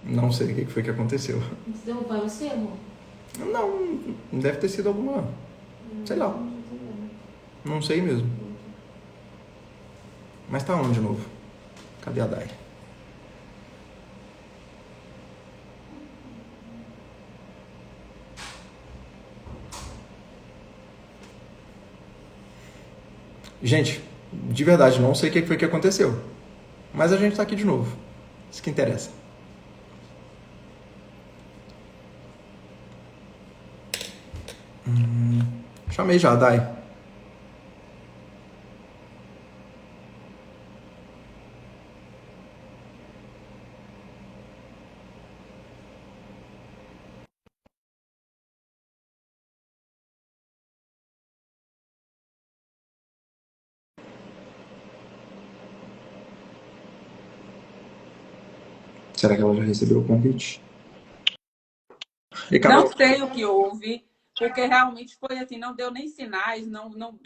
Não sei o que foi que aconteceu. Você derrubou você, amor? Não, deve ter sido alguma. Sei lá. Não sei não. Não sei mesmo. Mas tá onde de novo? Cadê a Dai? Gente, de verdade, não sei o que foi que aconteceu. Mas a gente tá aqui de novo. Isso que interessa. Chamei já, Dai. Será que ela já recebeu o convite? E Não Carol? sei o que houve, porque realmente foi assim, não deu nem sinais,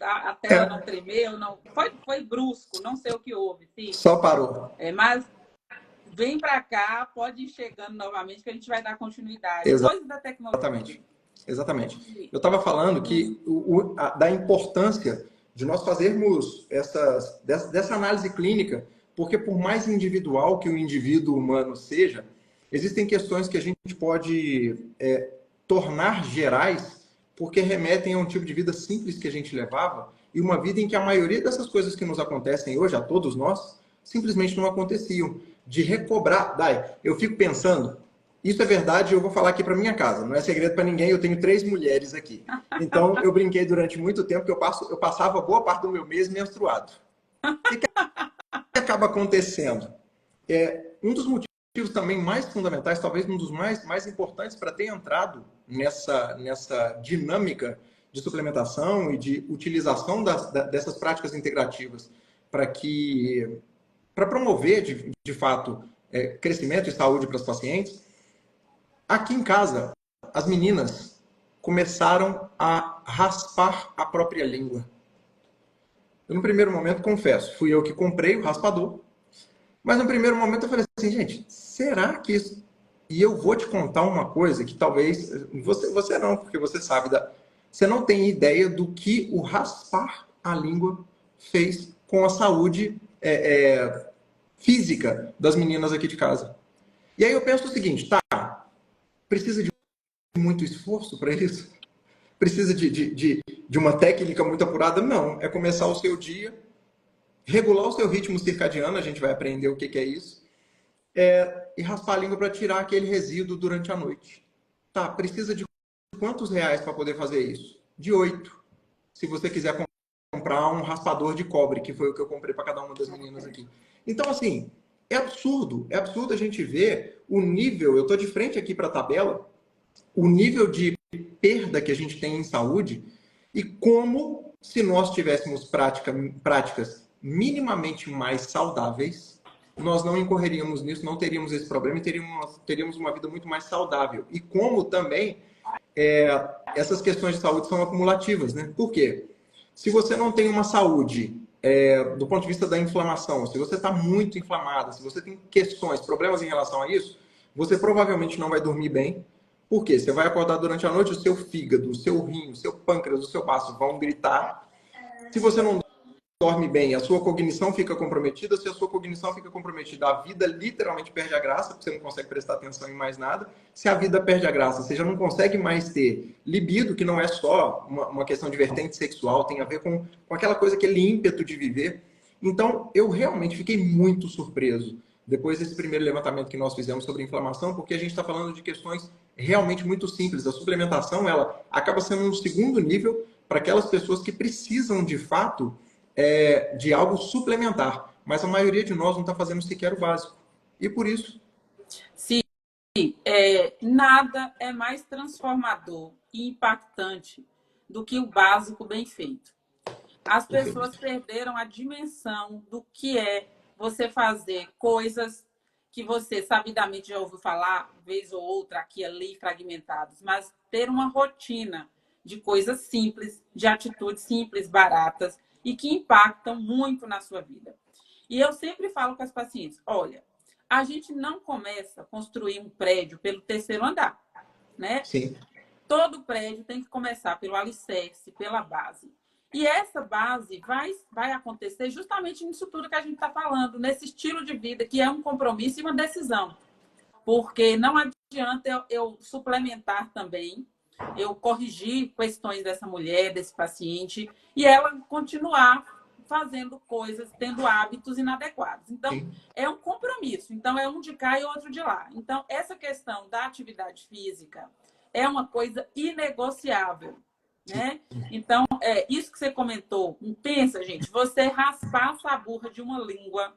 a tela não É, tremeu, não, foi brusco, não sei o que houve, sim. só parou. Mas vem para cá, pode ir chegando novamente, que a gente vai dar continuidade. Coisa da Exatamente. tecnologia. Exatamente. Eu estava falando que da importância de nós fazermos dessa análise clínica, porque por mais individual que o indivíduo humano seja, existem questões que a gente pode tornar gerais, porque remetem a um tipo de vida simples que a gente levava e uma vida em que a maioria dessas coisas que nos acontecem hoje, a todos nós, simplesmente não aconteciam. De recobrar, Dai, eu fico pensando, isso é verdade, eu vou falar aqui para minha casa, não é segredo para ninguém, eu tenho 3 mulheres aqui. Então, eu brinquei durante muito tempo que eu passava boa parte do meu mês menstruado. O que acaba acontecendo? Um dos motivos também mais fundamentais, talvez um dos mais importantes para ter entrado nessa dinâmica de suplementação e de utilização dessas práticas integrativas para promover, de fato, crescimento e saúde para os pacientes. Aqui em casa, as meninas começaram a raspar a própria língua. Eu, no primeiro momento, confesso, fui eu que comprei o raspador, mas no primeiro momento eu falei assim, gente, será que isso... E eu vou te contar uma coisa que talvez... Você não, porque você sabe Você não tem ideia do que o raspar a língua fez com a saúde física das meninas aqui de casa. E aí eu penso o seguinte, tá, precisa de muito esforço para isso? Precisa de uma técnica muito apurada? Não. É começar o seu dia, regular o seu ritmo circadiano, a gente vai aprender o que, que é isso, e raspar a língua para tirar aquele resíduo durante a noite. Tá, precisa de quantos reais para poder fazer isso? De 8. Se você quiser comprar um raspador de cobre, que foi o que eu comprei para cada uma das meninas aqui. Então, assim, é absurdo a gente ver o nível, eu estou de frente aqui para a tabela, o nível de perda que a gente tem em saúde e como, se nós tivéssemos práticas minimamente mais saudáveis, nós não incorreríamos nisso, não teríamos esse problema e teríamos uma vida muito mais saudável. E como também essas questões de saúde são acumulativas, né? Por quê? Se você não tem uma saúde do ponto de vista da inflamação, se você está muito inflamada, se você tem questões, problemas em relação a isso, você provavelmente não vai dormir bem. Por quê? Você vai acordar durante a noite, o seu fígado, o seu rim, o seu pâncreas, o seu baço vão gritar. Se você não dorme bem, a sua cognição fica comprometida. Se a sua cognição fica comprometida, a vida literalmente perde a graça, porque você não consegue prestar atenção em mais nada. Se a vida perde a graça, você já não consegue mais ter libido, que não é só uma questão de vertente sexual, tem a ver com aquela coisa, aquele ímpeto de viver. Então, eu realmente fiquei muito surpreso depois desse primeiro levantamento que nós fizemos sobre inflamação, porque a gente está falando de questões realmente muito simples. A suplementação, ela acaba sendo um segundo nível para aquelas pessoas que precisam, de fato, de algo suplementar. Mas a maioria de nós não está fazendo sequer o básico. E por isso... Sim, nada é mais transformador e impactante do que o básico bem feito. As pessoas Perfeito. perderam a dimensão do que é você fazer coisas que você sabidamente já ouviu falar, vez ou outra, aqui e ali, fragmentados, mas ter uma rotina de coisas simples, de atitudes simples, baratas e que impactam muito na sua vida. E eu sempre falo com as pacientes, olha, A gente não começa a construir um prédio pelo terceiro andar, né? Sim. Todo prédio tem que começar pelo alicerce, pela base. E essa base vai acontecer justamente nisso tudo que a gente está falando, nesse estilo de vida, que é um compromisso e uma decisão. Porque não adianta eu suplementar também, eu corrigir questões dessa mulher, desse paciente, e ela continuar fazendo coisas, tendo hábitos inadequados. Então, Sim. é um compromisso. Então, é um de cá e outro de lá. Então, essa questão da atividade física é uma coisa inegociável, né? Então, isso que você comentou. Pensa, gente, você raspar a saburra de uma língua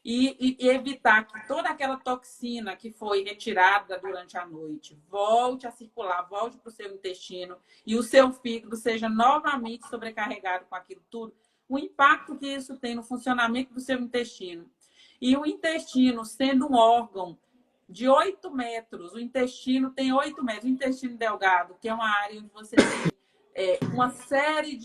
e evitar que toda aquela toxina que foi retirada durante a noite volte a circular, volte para o seu intestino e o seu fígado seja novamente sobrecarregado com aquilo tudo, o impacto que isso tem no funcionamento do seu intestino. E o intestino, sendo um órgão de 8 metros, o intestino tem 8 metros, o intestino delgado, que é uma área onde você tem uma série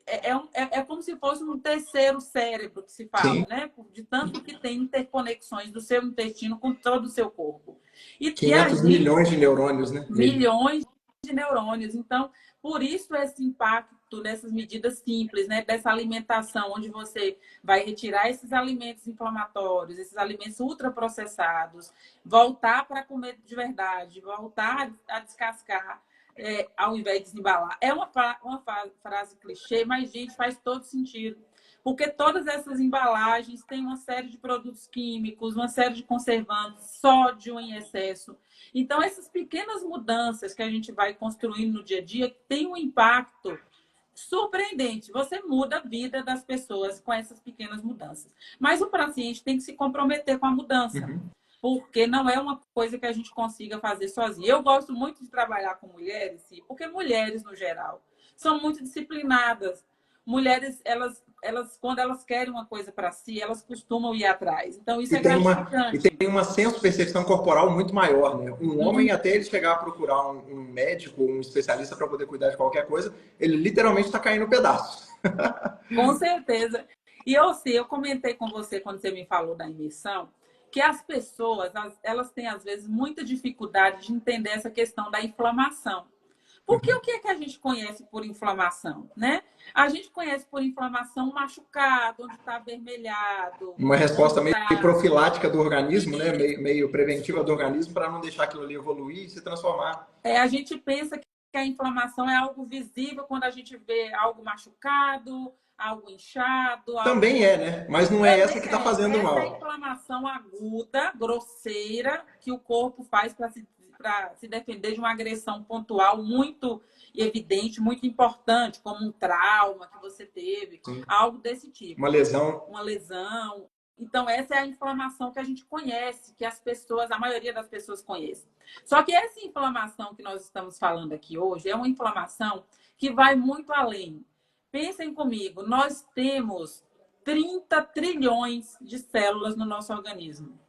é como se fosse um terceiro cérebro que se fala, Sim. né? De tanto que tem interconexões do seu intestino com todo o seu corpo. E a 500 gente, milhões de neurônios, né? Nele. milhões de neurônios. Então, por isso esse impacto dessas medidas simples, né? Dessa alimentação, onde você vai retirar esses alimentos inflamatórios, esses alimentos ultraprocessados, voltar para comer de verdade, voltar a descascar, ao invés de desembalar. É uma frase clichê, mas, gente, faz todo sentido. Porque todas essas embalagens têm uma série de produtos químicos, uma série de conservantes, sódio em excesso. Então, essas pequenas mudanças que a gente vai construindo no dia a dia têm um impacto surpreendente. Você muda a vida das pessoas com essas pequenas mudanças. Mas o paciente tem que se comprometer com a mudança. Uhum. Porque não é uma coisa que a gente consiga fazer sozinho. Eu gosto muito de trabalhar com mulheres, porque mulheres, no geral, são muito disciplinadas. Mulheres, quando elas querem uma coisa para si, elas costumam ir atrás. Então, isso E é tem gratificante. uma senso-percepção corporal muito maior, né? Um homem, Muito, até ele chegar a procurar um médico, um especialista para poder cuidar de qualquer coisa, ele literalmente está caindo pedaços. com certeza. E eu comentei com você, quando você me falou da imersão, que as pessoas, elas têm, às vezes, muita dificuldade de entender essa questão da inflamação. Porque o que é que a gente conhece por inflamação, né? A gente conhece por inflamação um machucado, onde está avermelhado, Uma onde resposta meio está... profilática do organismo, né? Meio preventiva do organismo para não deixar aquilo ali evoluir e se transformar. A gente pensa que a inflamação é algo visível quando a gente vê algo machucado, algo inchado, Também algo... é, né? Mas não é essa Também que está fazendo essa é a mal. inflamação aguda, grosseira, que o corpo faz para se defender de uma agressão pontual muito evidente, muito importante, como um trauma que você teve, Sim. algo desse tipo. Uma lesão. Uma lesão. Então, essa é a inflamação que a gente conhece, que as pessoas, a maioria das pessoas conhece. Só que essa inflamação que nós estamos falando aqui hoje é uma inflamação que vai muito além. Pensem comigo, nós temos 30 trilhões de células no nosso organismo.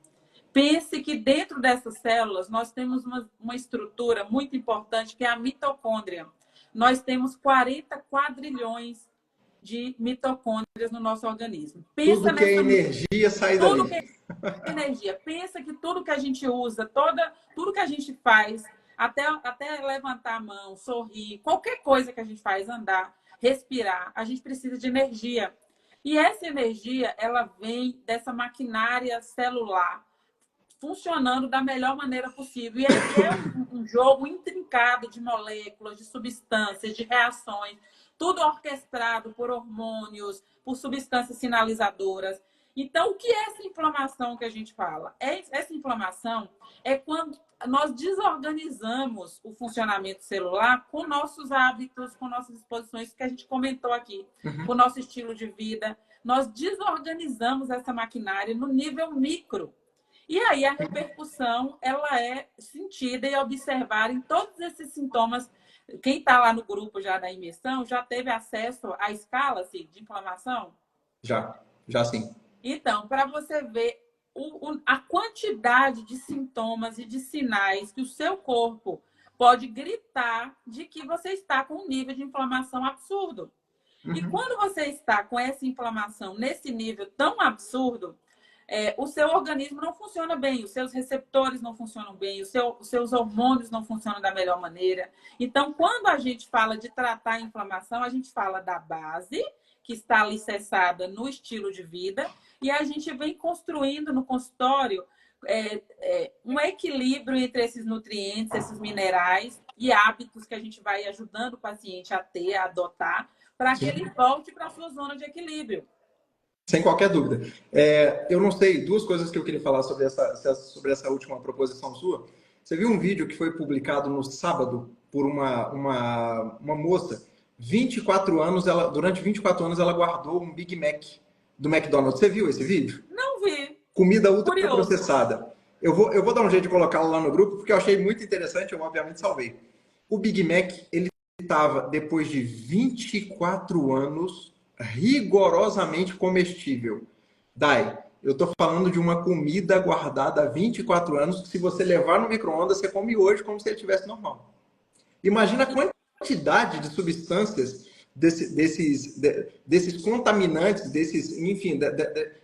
Pense que dentro dessas células nós temos uma estrutura muito importante que é a mitocôndria. Nós temos 40 quadrilhões de mitocôndrias no nosso organismo. Pensa Tudo que é nessa energia sai tudo que dali. é energia. Pensa que tudo que a gente usa, tudo que a gente faz, até levantar a mão, sorrir, qualquer coisa que a gente faz, andar, respirar, a gente precisa de energia. E essa energia, ela vem dessa maquinária celular funcionando da melhor maneira possível. E é um jogo intrincado de moléculas, de substâncias, de reações, tudo orquestrado por hormônios, por substâncias sinalizadoras. Então, o que é essa inflamação que a gente fala? Essa inflamação é quando nós desorganizamos o funcionamento celular com nossos hábitos, com nossas exposições, que a gente comentou aqui, com o nosso estilo de vida. Nós desorganizamos essa maquinária no nível micro. E aí a repercussão, ela é sentida e observada em todos esses sintomas. Quem está lá no grupo já da imersão já teve acesso à escala assim, de inflamação? Já sim. Então, para você ver a quantidade de sintomas e de sinais que o seu corpo pode gritar de que você está com um nível de inflamação absurdo. E quando você está com essa inflamação nesse nível tão absurdo, o seu organismo não funciona bem, os seus receptores não funcionam bem, os seus hormônios não funcionam da melhor maneira. Então, quando a gente fala de tratar a inflamação, a gente fala da base, que está alicerçada no estilo de vida, e a gente vem construindo no consultório um equilíbrio entre esses nutrientes, esses minerais e hábitos que a gente vai ajudando o paciente a ter, a adotar, para que ele volte para a sua zona de equilíbrio. Sem qualquer dúvida. Eu não sei, duas coisas que eu queria falar sobre essa última proposição sua. Você viu um vídeo que foi publicado no sábado por uma moça, 24 anos, durante 24 anos ela guardou um Big Mac do McDonald's. Você viu esse vídeo? Não vi. Comida ultraprocessada. Eu vou dar um jeito de colocá-lo lá no grupo, porque eu achei muito interessante, eu obviamente salvei. O Big Mac, ele estava, depois de 24 anos, rigorosamente comestível. Dai, eu estou falando de uma comida guardada há 24 anos, que se você levar no micro-ondas, você come hoje como se ele estivesse normal. Imagina a quantidade de substâncias desses contaminantes, enfim,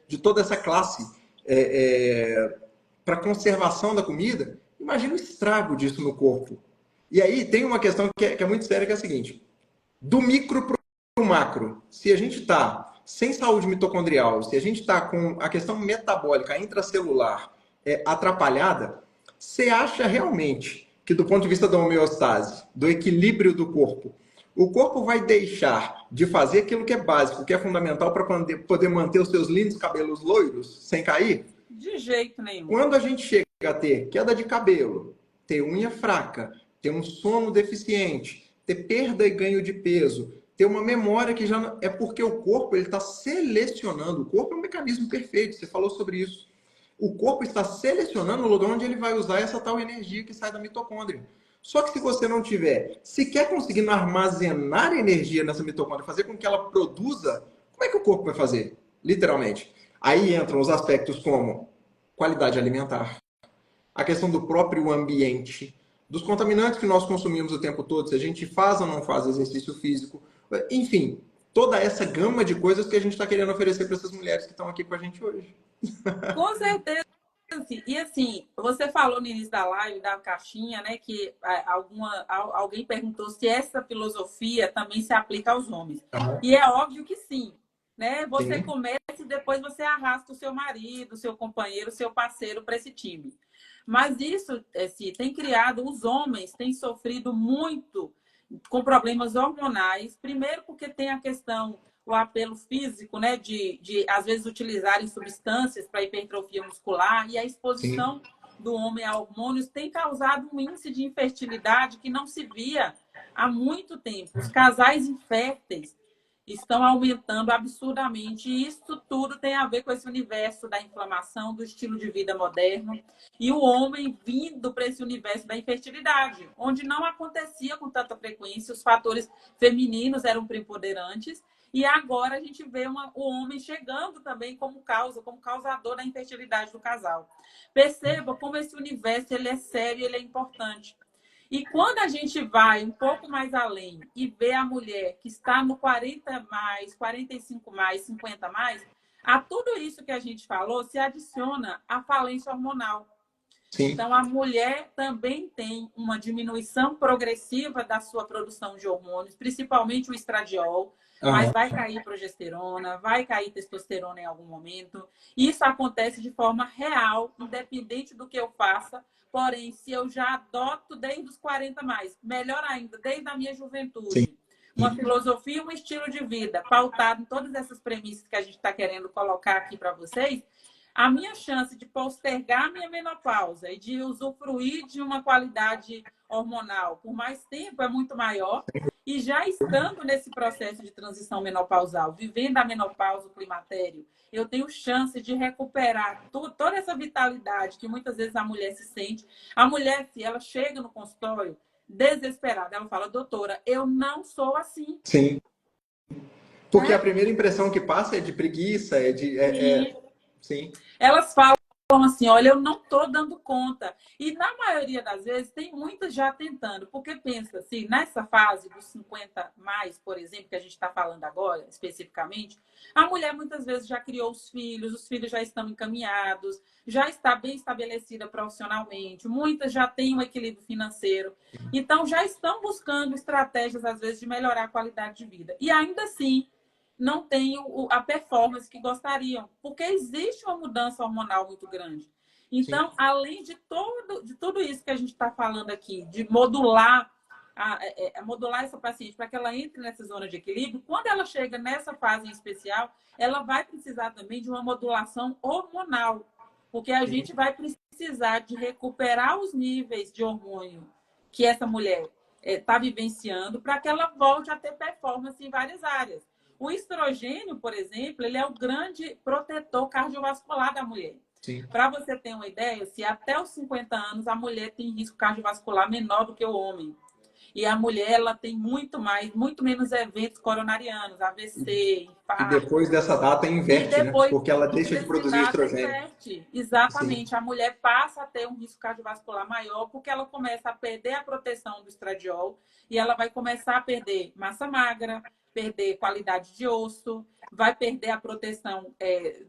de toda essa classe para conservação da comida. Imagina o estrago disso no corpo. E aí tem uma questão que é muito séria, que é a seguinte: do micro para o macro, se a gente está sem saúde mitocondrial, se a gente está com a questão metabólica intracelular atrapalhada, você acha realmente que, do ponto de vista da homeostase, do equilíbrio do corpo, o corpo vai deixar de fazer aquilo que é básico, que é fundamental para poder manter os seus lindos cabelos loiros sem cair? De jeito nenhum. Quando a gente chega a ter queda de cabelo, ter unha fraca, ter um sono deficiente, ter perda e ganho de peso, ter uma memória que já é porque o corpo está selecionando. O corpo é um mecanismo perfeito, você falou sobre isso. O corpo está selecionando o lugar onde ele vai usar essa tal energia que sai da mitocôndria. Só que se você não tiver sequer conseguindo armazenar energia nessa mitocôndria, fazer com que ela produza, como é que o corpo vai fazer? Literalmente. Aí entram os aspectos como qualidade alimentar, a questão do próprio ambiente, dos contaminantes que nós consumimos o tempo todo, se a gente faz ou não faz exercício físico, enfim, toda essa gama de coisas que a gente está querendo oferecer para essas mulheres que estão aqui com a gente hoje. Com certeza. E assim, você falou no início da live, da caixinha, né, que alguém perguntou se essa filosofia também se aplica aos homens. E é óbvio que sim. Né? Você começa e depois você arrasta o seu marido, o seu companheiro, o seu parceiro para esse time. Mas isso tem criado, os homens têm sofrido muito com problemas hormonais. Primeiro porque tem a questão, o apelo físico, né, de às vezes utilizarem substâncias para hipertrofia muscular, e a exposição do homem a hormônios tem causado um índice de infertilidade que não se via há muito tempo. Os casais inférteis estão aumentando absurdamente. E isso tudo tem a ver com esse universo da inflamação, do estilo de vida moderno, e o homem vindo para esse universo da infertilidade, onde não acontecia com tanta frequência, os fatores femininos eram preponderantes, e agora a gente vê o homem chegando também como causador da infertilidade do casal. Perceba como esse universo ele é sério, ele é importante. E quando a gente vai um pouco mais além e vê a mulher que está no 40 mais, 45 mais, 50 mais, a tudo isso que a gente falou se adiciona a falência hormonal. Sim. Então, a mulher também tem uma diminuição progressiva da sua produção de hormônios, principalmente o estradiol, mas vai cair progesterona, vai cair testosterona em algum momento. Isso acontece de forma real, independente do que eu faça. Porém, se eu já adoto desde os 40 mais, melhor ainda, desde a minha juventude, uma filosofia, um estilo de vida pautado em todas essas premissas que a gente está querendo colocar aqui para vocês, a minha chance de postergar a minha menopausa e de usufruir de uma qualidade hormonal por mais tempo é muito maior. E já estando nesse processo de transição menopausal, vivendo a menopausa, o climatério, eu tenho chance de recuperar toda essa vitalidade que muitas vezes a mulher se sente. A mulher, se ela chega no consultório desesperada, ela fala: doutora, eu não sou assim. Sim. Porque a primeira impressão que passa é de preguiça, Sim. Elas falam falam assim, olha, eu não estou dando conta. E na maioria das vezes tem muitas já tentando, porque pensa assim, nessa fase dos 50 mais, por exemplo, que a gente está falando agora, especificamente, a mulher muitas vezes já criou os filhos já estão encaminhados, já está bem estabelecida profissionalmente, muitas já têm um equilíbrio financeiro, então já estão buscando estratégias, às vezes, de melhorar a qualidade de vida. E ainda assim, não têm a performance que gostariam, porque existe uma mudança hormonal muito grande. Sim. Então, além de tudo isso que a gente está falando aqui, de modular, modular essa paciente para que ela entre nessa zona de equilíbrio, quando ela chega nessa fase em especial, ela vai precisar também de uma modulação hormonal, porque a gente vai precisar de recuperar os níveis de hormônio que essa mulher está vivenciando para que ela volte a ter performance em várias áreas. O estrogênio, por exemplo, ele é o grande protetor cardiovascular da mulher. Para você ter uma ideia, se até os 50 anos a mulher tem risco cardiovascular menor do que o homem. E a mulher ela tem muito menos eventos coronarianos, AVC, infarto. E depois dessa data inverte, né? Porque ela deixa de produzir estrogênio. Inverte. Exatamente. Sim. A mulher passa a ter um risco cardiovascular maior porque ela começa a perder a proteção do estradiol e ela vai começar a perder massa magra, perder qualidade de osso, vai perder a proteção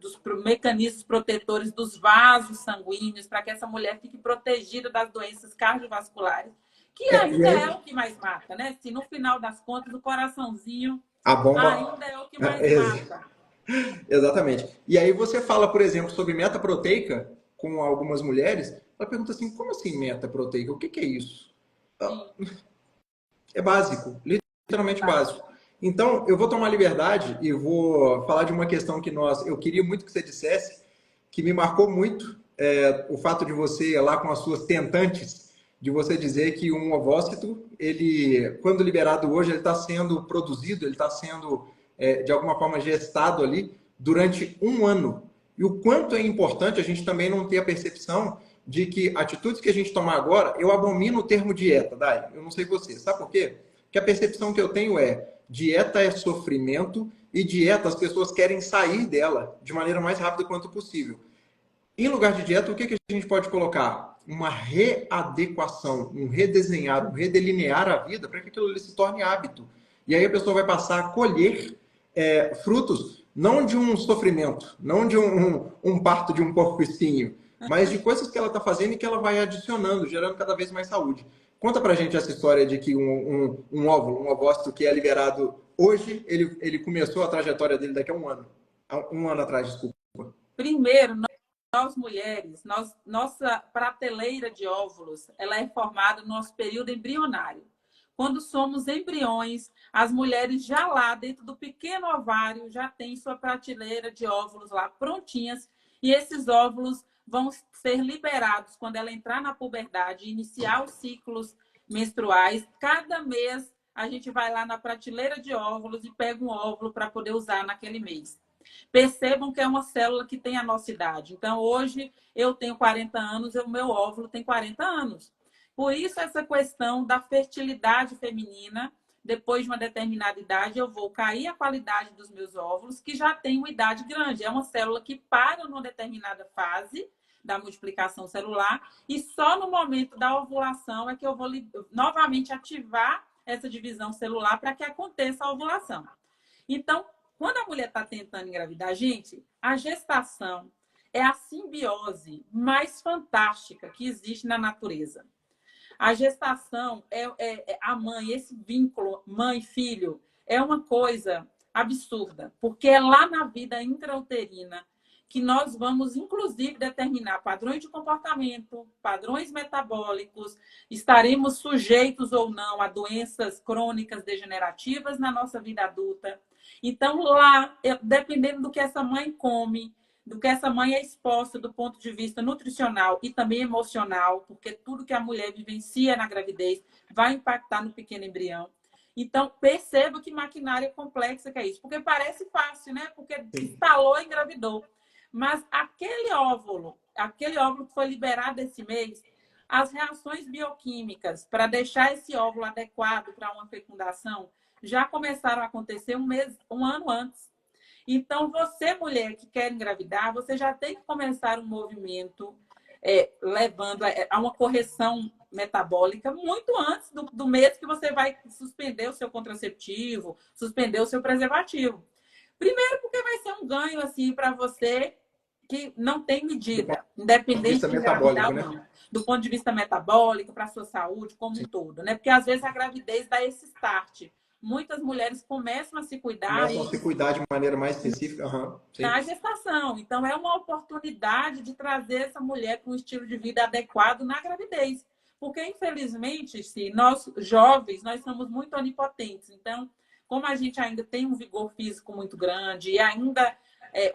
dos mecanismos protetores dos vasos sanguíneos para que essa mulher fique protegida das doenças cardiovasculares, que ainda é o que mais mata, né? Se no final das contas o coraçãozinho a bomba ainda é o que mais mata. Exatamente. E aí você fala, por exemplo, sobre meta proteica com algumas mulheres, ela pergunta assim, como assim meta proteica? O que é isso? É básico, literalmente básico. Então, eu vou tomar liberdade e vou falar de uma questão que eu queria muito que você dissesse, que me marcou muito, o fato de você ir lá com as suas tentantes, de você dizer que um ovócito, ele, quando liberado hoje, ele está sendo produzido, ele está sendo, de alguma forma, gestado ali durante um ano. E o quanto é importante a gente também não ter a percepção de que atitudes que a gente tomar agora, eu abomino o termo dieta, Dai, eu não sei você, sabe por quê? Porque a percepção que eu tenho dieta é sofrimento e dieta as pessoas querem sair dela de maneira mais rápida quanto possível. Em lugar de dieta, o que a gente pode colocar? Uma readequação, um redesenhar, um redelinear a vida para que aquilo se torne hábito. E aí a pessoa vai passar a colher frutos, não de um sofrimento, não de um parto de um porco-espinho, mas de coisas que ela está fazendo e que ela vai adicionando, gerando cada vez mais saúde. Conta pra gente essa história de que um óvulo, um ovócito que é liberado hoje, ele começou a trajetória dele daqui a um ano. Um ano atrás, desculpa. Primeiro, nós mulheres, nossa prateleira de óvulos, ela é formada no nosso período embrionário. Quando somos embriões, as mulheres já lá dentro do pequeno ovário já têm sua prateleira de óvulos lá prontinhas e esses óvulos vão ser liberados quando ela entrar na puberdade, iniciar os ciclos menstruais. Cada mês a gente vai lá na prateleira de óvulos e pega um óvulo para poder usar naquele mês. Percebam que é uma célula que tem a nossa idade. Então, hoje eu tenho 40 anos e o meu óvulo tem 40 anos. Por isso, essa questão da fertilidade feminina, depois de uma determinada idade, eu vou cair a qualidade dos meus óvulos, que já têm uma idade grande. É uma célula que para numa determinada fase da multiplicação celular e só no momento da ovulação é que eu vou novamente ativar essa divisão celular para que aconteça a ovulação. Então, quando a mulher está tentando engravidar, gente, a gestação é a simbiose mais fantástica que existe na natureza. A gestação a mãe, esse vínculo mãe-filho, é uma coisa absurda, porque é lá na vida intrauterina que nós vamos, inclusive, determinar padrões de comportamento, padrões metabólicos, estaremos sujeitos ou não a doenças crônicas degenerativas na nossa vida adulta. Então, lá, dependendo do que essa mãe come, do que essa mãe é exposta do ponto de vista nutricional e também emocional, porque tudo que a mulher vivencia na gravidez vai impactar no pequeno embrião. Então, perceba que maquinária complexa que é isso. Porque parece fácil, né? Porque instalou e engravidou. Mas aquele óvulo que foi liberado esse mês, as reações bioquímicas para deixar esse óvulo adequado para uma fecundação já começaram a acontecer um ano antes. Então, você, mulher que quer engravidar, você já tem que começar um movimento levando a uma correção metabólica muito antes do mês que você vai suspender o seu contraceptivo, suspender o seu preservativo. Primeiro, porque vai ser um ganho assim para você que não tem medida, independente de engravidar ou não. Do ponto de vista metabólico, para a sua saúde como um todo, né? Porque às vezes a gravidez dá esse start. Muitas mulheres começam a se cuidar começam a se cuidar de maneira mais específica na gestação. Então, é uma oportunidade de trazer essa mulher com um estilo de vida adequado na gravidez. Porque, infelizmente, se nós jovens, nós somos muito onipotentes. Então, como a gente ainda tem um vigor físico muito grande e ainda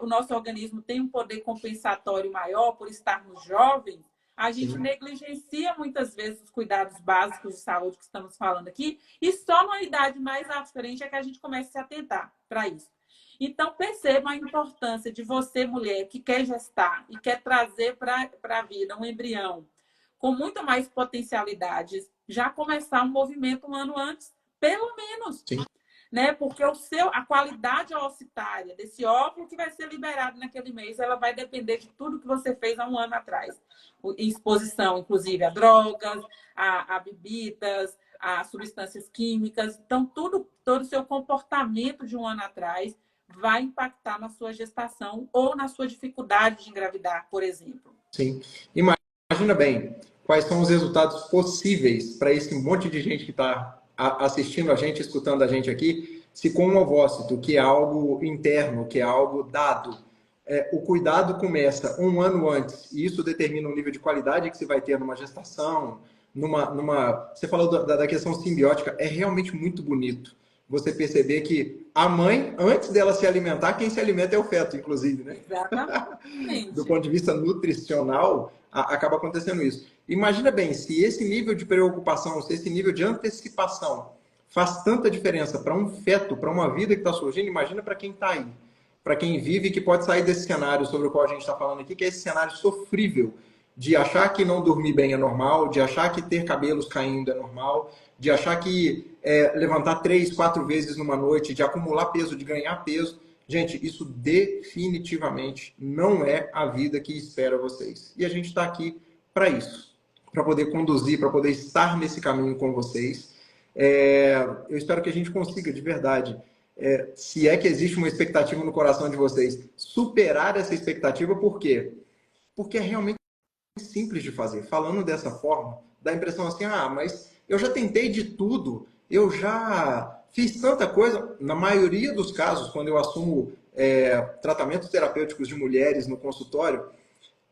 o nosso organismo tem um poder compensatório maior por estarmos jovens, a gente negligencia muitas vezes os cuidados básicos de saúde que estamos falando aqui, e só na idade mais à frente é que a gente começa a se atentar para isso. Então, perceba a importância de você, mulher, que quer gestar e quer trazer para a vida um embrião com muito mais potencialidades, já começar um movimento um ano antes, pelo menos. Sim. Né? Porque a qualidade oocitária desse óvulo que vai ser liberado naquele mês, ela vai depender de tudo que você fez há um ano atrás. Em exposição, inclusive, a drogas, a bebidas, a substâncias químicas. Então, todo o seu comportamento de um ano atrás vai impactar na sua gestação ou na sua dificuldade de engravidar, por exemplo. Sim. Imagina bem, quais são os resultados possíveis para esse monte de gente que está assistindo a gente, escutando a gente aqui, se com um ovócito, que é algo interno, que é algo dado, o cuidado começa um ano antes, e isso determina o nível de qualidade que você vai ter numa gestação, Você falou da questão simbiótica, é realmente muito bonito você perceber que a mãe, antes dela se alimentar, quem se alimenta é o feto, inclusive, né? Exatamente. Do ponto de vista nutricional, acaba acontecendo isso. Imagina bem, se esse nível de preocupação, se esse nível de antecipação faz tanta diferença para um feto, para uma vida que está surgindo, imagina para quem está aí, para quem vive, que pode sair desse cenário sobre o qual a gente está falando aqui, que é esse cenário sofrível, de achar que não dormir bem é normal, de achar que ter cabelos caindo é normal, de achar que levantar 3, 4 vezes numa noite, de acumular peso, de ganhar peso. Gente, isso definitivamente não é a vida que espera vocês. E a gente está aqui para isso, para poder conduzir, para poder estar nesse caminho com vocês. Eu espero que a gente consiga, de verdade, se é que existe uma expectativa no coração de vocês, superar essa expectativa. Por quê? Porque é realmente simples de fazer. Falando dessa forma, dá a impressão assim, mas eu já tentei de tudo, eu já fiz tanta coisa. Na maioria dos casos, quando eu assumo tratamentos terapêuticos de mulheres no consultório,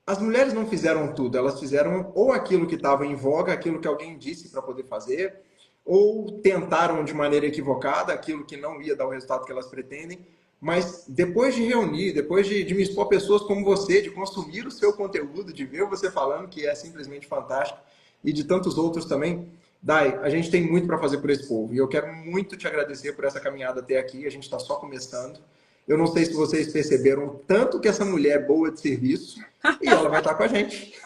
as mulheres não fizeram tudo, elas fizeram ou aquilo que estava em voga, aquilo que alguém disse para poder fazer, ou tentaram de maneira equivocada aquilo que não ia dar o resultado que elas pretendem. Mas depois de reunir, depois de me expor pessoas como você, de consumir o seu conteúdo, de ver você falando, que é simplesmente fantástico, e de tantos outros também, Dai, a gente tem muito para fazer por esse povo. E eu quero muito te agradecer por essa caminhada até aqui. A gente está só começando. Eu não sei se vocês perceberam o tanto que essa mulher é boa de serviço, e ela vai estar com a gente.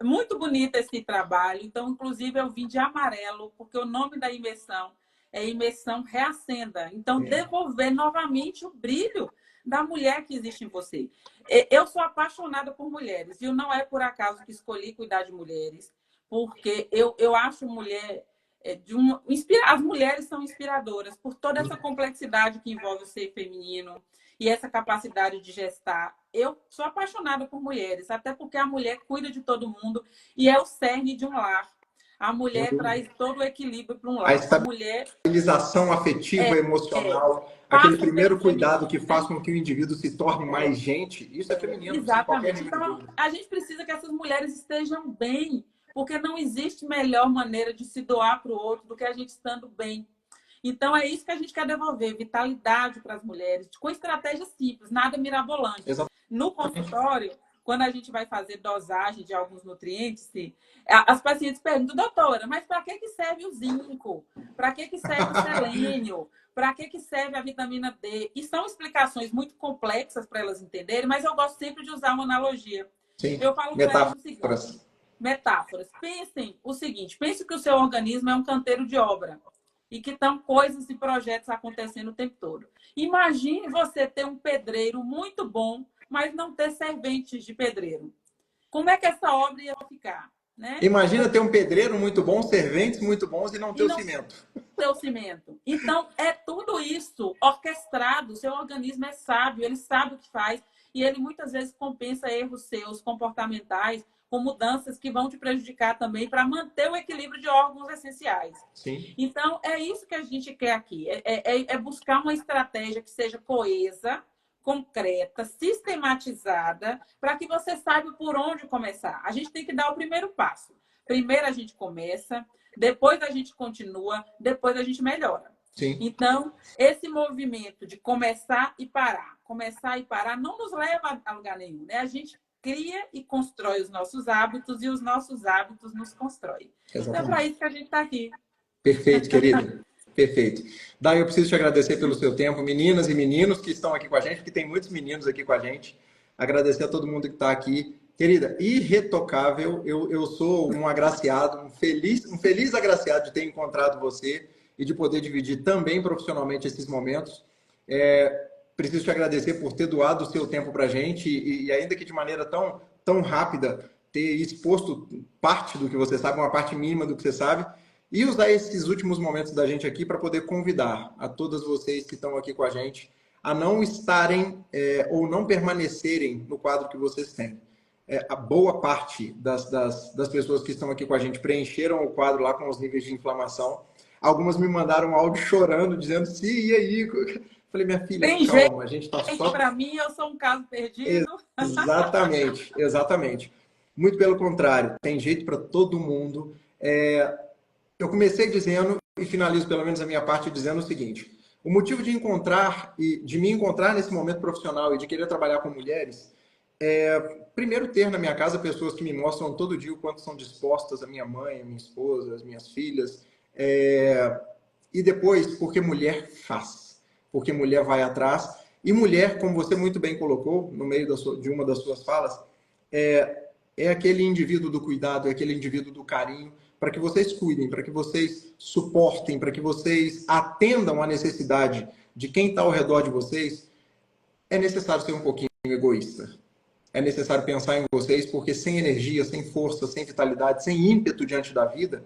Muito bonito esse trabalho. Então, inclusive, eu vim de amarelo, porque o nome da imersão é Imersão Reacenda. Então, devolver novamente o brilho da mulher que existe em você. Eu sou apaixonada por mulheres, e não é por acaso que escolhi cuidar de mulheres, porque eu acho mulher... As mulheres são inspiradoras por toda essa complexidade que envolve o ser feminino e essa capacidade de gestar. Eu sou apaixonada por mulheres, até porque a mulher cuida de todo mundo e é o cerne de um lar. A mulher traz todo o equilíbrio para um lar. A estabilização afetiva, emocional, aquele primeiro cuidado que faz com que o indivíduo se torne mais gente, isso é feminino. Exatamente. Então, a gente precisa que essas mulheres estejam bem, porque não existe melhor maneira de se doar para o outro do que a gente estando bem. Então, é isso que a gente quer devolver, vitalidade para as mulheres, com estratégias simples, nada mirabolante. Exatamente. No consultório, quando a gente vai fazer dosagem de alguns nutrientes, as pacientes perguntam, doutora, mas para que serve o zinco? Para que serve o selênio? Para que serve a vitamina D? E são explicações muito complexas para elas entenderem, mas eu gosto sempre de usar uma analogia. Sim. Eu falo para elas o seguinte: metáforas. Pensem o seguinte: pense que o seu organismo é um canteiro de obra. e que estão coisas e projetos acontecendo o tempo todo. Imagine você ter um pedreiro muito bom, mas não ter serventes de pedreiro. Como é que essa obra ia ficar? Né? Imagina ter um pedreiro muito bom, serventes muito bons e não ter E o não cimento. ter o cimento. Então, é tudo isso orquestrado. O seu organismo é sábio, ele sabe o que faz e ele muitas vezes compensa erros seus comportamentais com mudanças que vão te prejudicar também para manter o equilíbrio de órgãos essenciais. Sim. Então, é isso que a gente quer aqui. É buscar uma estratégia que seja coesa, concreta, sistematizada, para que você saiba por onde começar. A gente tem que dar o primeiro passo. Primeiro a gente começa, depois a gente continua, depois a gente melhora. Sim. Então, esse movimento de começar e parar não nos leva a lugar nenhum, né? A gente cria e constrói os nossos hábitos e os nossos hábitos nos constroem. Exatamente. Então, é para isso que a gente está aqui. Perfeito, querida. Perfeito. Dai, eu preciso te agradecer pelo seu tempo, meninas e meninos que estão aqui com a gente, porque tem muitos meninos aqui com a gente. Agradecer a todo mundo que está aqui. Querida, irretocável, eu sou um agraciado, um feliz agraciado de ter encontrado você e de poder dividir também profissionalmente esses momentos. Preciso te agradecer por ter doado o seu tempo para a gente e ainda que de maneira tão rápida, ter exposto parte do que você sabe, uma parte mínima do que você sabe, e usar esses últimos momentos da gente aqui para poder convidar a todas vocês que estão aqui com a gente a não estarem ou não permanecerem no quadro que vocês têm. A boa parte das pessoas que estão aqui com a gente preencheram o quadro lá com os níveis de inflamação. Algumas me mandaram um áudio chorando, dizendo, sim, e aí? Falei, minha filha, Tem calma, a gente está só... Para mim, eu sou um caso perdido. Exatamente, exatamente. Muito pelo contrário, tem jeito para todo mundo. Eu comecei dizendo, e finalizo pelo menos a minha parte, dizendo o seguinte: o motivo de me encontrar nesse momento profissional e de querer trabalhar com mulheres primeiro, ter na minha casa pessoas que me mostram todo dia o quanto são dispostas, a minha mãe, a minha esposa, as minhas filhas. E depois, porque mulher faz, porque mulher vai atrás. E mulher, como você muito bem colocou no meio de uma das suas falas, é aquele indivíduo do cuidado, é aquele indivíduo do carinho, para que vocês cuidem, para que vocês suportem, para que vocês atendam à necessidade de quem está ao redor de vocês. É necessário ser um pouquinho egoísta. É necessário pensar em vocês, porque sem energia, sem força, sem vitalidade, sem ímpeto diante da vida,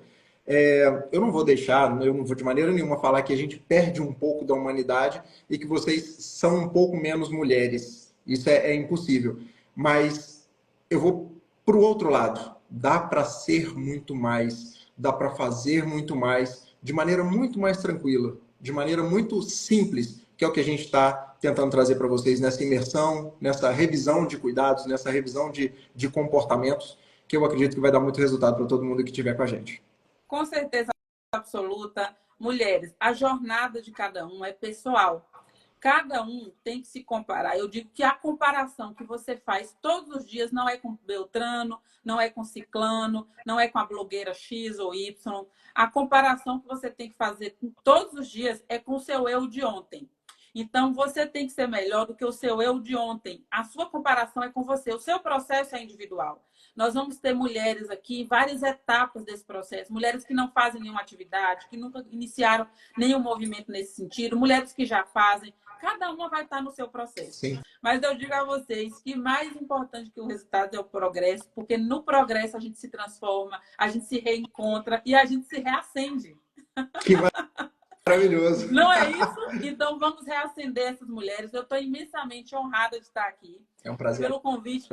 eu não vou de maneira nenhuma falar que a gente perde um pouco da humanidade e que vocês são um pouco menos mulheres. Isso é impossível. Mas eu vou para o outro lado. Dá para ser muito mais, dá para fazer muito mais, de maneira muito mais tranquila, de maneira muito simples, que é o que a gente está tentando trazer para vocês nessa imersão, nessa revisão de cuidados, nessa revisão de comportamentos, que eu acredito que vai dar muito resultado para todo mundo que estiver com a gente. Com certeza absoluta. Mulheres, a jornada de cada um é pessoal. Cada um tem que se comparar. Eu digo que a comparação que você faz todos os dias não é com Beltrano, não é com Ciclano, não é com a blogueira X ou Y. A comparação que você tem que fazer todos os dias é com o seu eu de ontem. Então, você tem que ser melhor do que o seu eu de ontem. A sua comparação é com você. O seu processo é individual. Nós vamos ter mulheres aqui em várias etapas desse processo. Mulheres que não fazem nenhuma atividade, que nunca iniciaram nenhum movimento nesse sentido. Mulheres que já fazem. Cada uma vai estar no seu processo. Sim. Mas eu digo a vocês que mais importante que o resultado é o progresso, porque no progresso a gente se transforma, a gente se reencontra e a gente se reacende. Que maravilhoso. Não é isso? Então vamos reacender essas mulheres. Eu estou imensamente honrada de estar aqui. É um prazer. Pelo convite,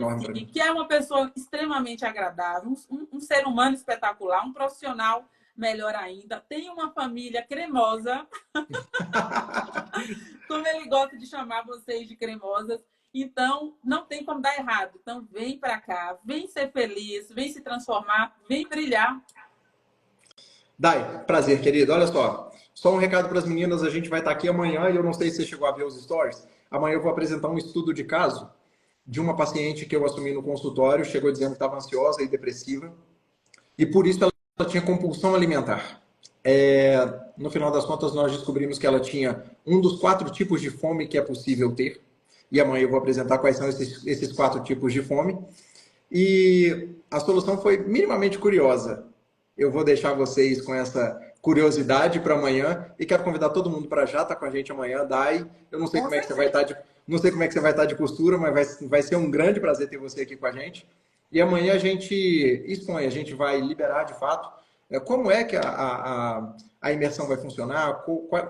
que é uma pessoa extremamente agradável, um ser humano espetacular, um profissional melhor ainda. Tem uma família cremosa, como ele gosta de chamar vocês de cremosas. Então, não tem como dar errado. Então, vem para cá, vem ser feliz, vem se transformar, vem brilhar. Dai, prazer, querido. Olha só um recado para as meninas. A gente vai estar aqui amanhã e eu não sei se você chegou a ver os stories. Amanhã eu vou apresentar um estudo de caso de uma paciente que eu assumi no consultório. Chegou dizendo que estava ansiosa e depressiva e por isso ela tinha compulsão alimentar. No final das contas, nós descobrimos que ela tinha um dos 4 tipos de fome que é possível ter. E amanhã eu vou apresentar quais são esses 4 tipos de fome. E a solução foi minimamente curiosa. Eu vou deixar vocês com curiosidade para amanhã e quero convidar todo mundo para já estar com a gente amanhã, Dai. Eu não sei como é que você vai estar não sei como é que você vai estar de costura, mas vai ser um grande prazer ter você aqui com a gente. E amanhã a gente expõe, a gente vai liberar de fato como é que a imersão vai funcionar,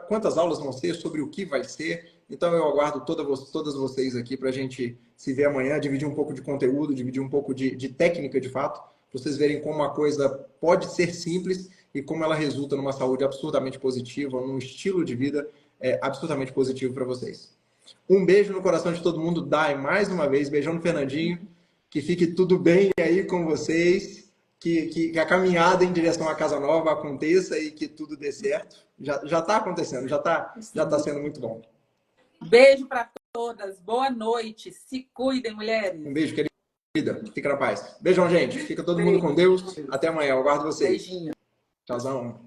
quantas aulas vão ser, sobre o que vai ser. Então eu aguardo todas vocês aqui para a gente se ver amanhã, dividir um pouco de conteúdo, dividir um pouco de técnica de fato, para vocês verem como a coisa pode ser simples e como ela resulta numa saúde absurdamente positiva, num estilo de vida absolutamente positivo para vocês. Um beijo no coração de todo mundo, Dai, mais uma vez, beijão no Fernandinho, que fique tudo bem aí com vocês, que a caminhada em direção à casa nova aconteça e que tudo dê certo. Já está acontecendo, já tá sendo muito bom. Beijo para todas, boa noite, se cuidem, mulheres. Um beijo, querida, fica na paz. Beijão, gente, fica todo mundo com Deus, até amanhã, eu aguardo vocês. Beijinho. Tchauzão.